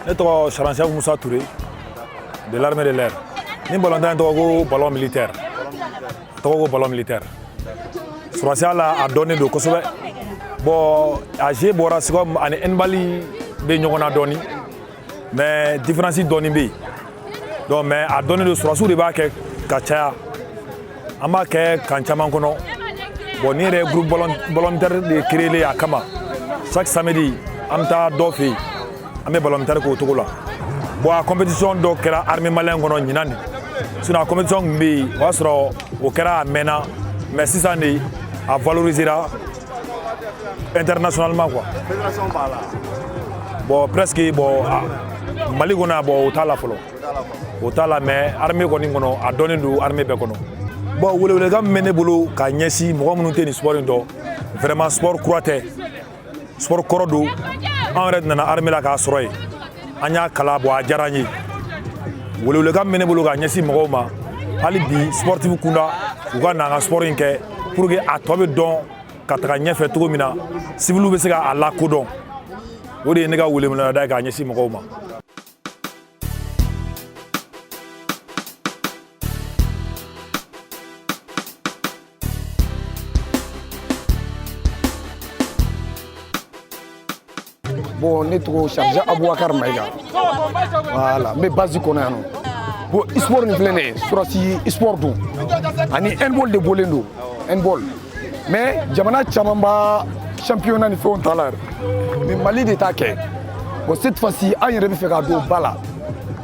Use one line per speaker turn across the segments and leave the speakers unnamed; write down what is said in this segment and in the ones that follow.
Je suis Charanchia Moussa Touré de l'armée de l'air. Ni ballon d'un ballon militaire. Ballon militaire. Charanchia a donné de Kosovo. Bon, AG Bora c'est comme un Nbali be ñogona doni. Mais différence doni bi. Donc mais a donné de Charanchia de ba ke kacha. Amba ke kanchama kono. Bon ni re groupe volontaire de créer à Kama. Chaque samedi, amta dofi. Amé volontaire ko togola. Bon la compétition do kera armée malien kono ñinandi. Sur la compétition bi wasro o kera mena mais si ça ni a valorisera internationalement quoi.
Fédération bala.
Bon presque bon Mali gona bon otala folo. Otala mais armée ko ni kono a donné du armée be kono. Bon wole gam mené bolo ka ñesi mo mënu té ni sport ndo vraiment sport croate. Sport korodo en red nana armée la ka soroy. Anya kala bo a jarani. Wole gam mené bolo ka ñesi mo ma ali bi sportif kunda uga na sport inke pour que a tobe don ka ta ñefe to mina civilu be se ka ala kodon. Wodi ne ga wole mo na da ka ñesi mo ma.
Bon, ne tɔgɔ chargé Abouakar Maïga. Voilà, mais base qu'on a non. Bon, sport ni filɛ nin ye surasi sport don ani handball de bɔlen don handball. Mais jamana caman b'a championnat ni fɛnw ta la yɛrɛ. Mais Mali de t'a kɛ. Bon, cette fois-ci an yɛrɛ bɛ fɛ ka don ba la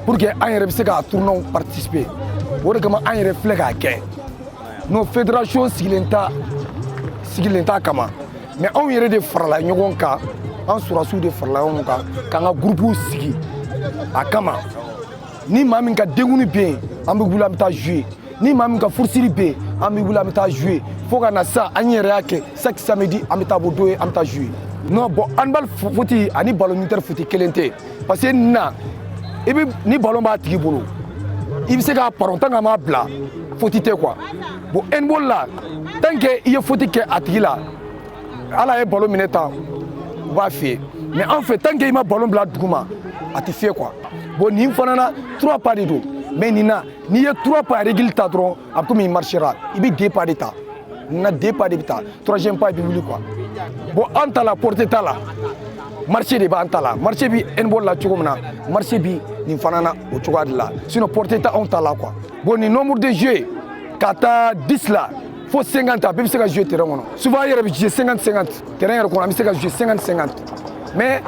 pour que an yɛrɛ bɛ se ka tournois participer. O de kama an yɛrɛ filɛ k'a kɛ. No fédération sigilen t'a kama. Mais anw yɛrɛ de farala ɲɔgɔn kan. An surasiw de farala ɲɔgɔn kan k'an ka groupe sigi a kama ni maa min ka denguni bɛ yen an bɛ wuli an bɛ taa jouer ni maa min ka furusiri bɛ yen an bɛ wuli an bɛ taa jouer fo ka na sa an yɛrɛ y'a kɛ chaque samedi an bɛ taa bɔ don ye an bɛ taa jouer non bon handball foot ani ballon militaire foot kelen tɛ parce que na i bɛ ni ballon b'a tigi bolo i bɛ se k'a paron tant que a m'a bila foot tɛ quoi bon handball la tant que i ye foot kɛ a tigi la ala ye ballon minɛ tan u b'a fiyɛ mais en fait tant que i ma ballon bila duguma a tɛ fiyɛ quoi bon nin fana na 3 pas de don mais nin na n'i ye 3 pas règle ta dɔrɔn a bɛ komi i marchera i bɛ 2 pas de ta nin na 2 pas de bɛ ta 3e pas i bɛ wuli quoi bon an ta la portée ta la marché de b'an ta la marché bi handball la cogo min na marché bi nin fana na o cogoya de la sinon portée ta anw ta la quoi bon nin nombre de jeux ka taa 10 la fo 50 a bɛɛ bɛ se ka jouer terrain kɔnɔ souvent an yɛrɛ bɛ jouer 50-50 terrain yɛrɛ kɔnɔ an bɛ se ka jouer 50-50 mais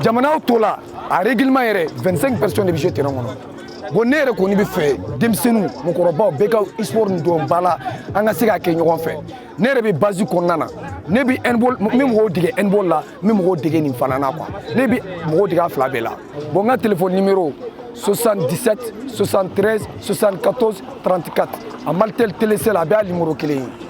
jamanaw to la a règlement yɛrɛ 25 personnes de bɛ jouer terrain kɔnɔ bon ne yɛrɛ kɔni bɛ fɛ denmisɛnninw mɔgɔkɔrɔbaw bɛɛ ka sport nin don ba la an ka se k'a kɛ ɲɔgɔn fɛ ne yɛrɛ bɛ base kɔnɔna na ne bɛ handball n bɛ mɔgɔw dege handball la n bɛ mɔgɔw dege nin fana na quoi ne bɛ mɔgɔw dege a fila bɛɛ la bon n ka téléphone numéro 77 73 74 34 a Maltel Télécell a bɛ a numéro kelen ye.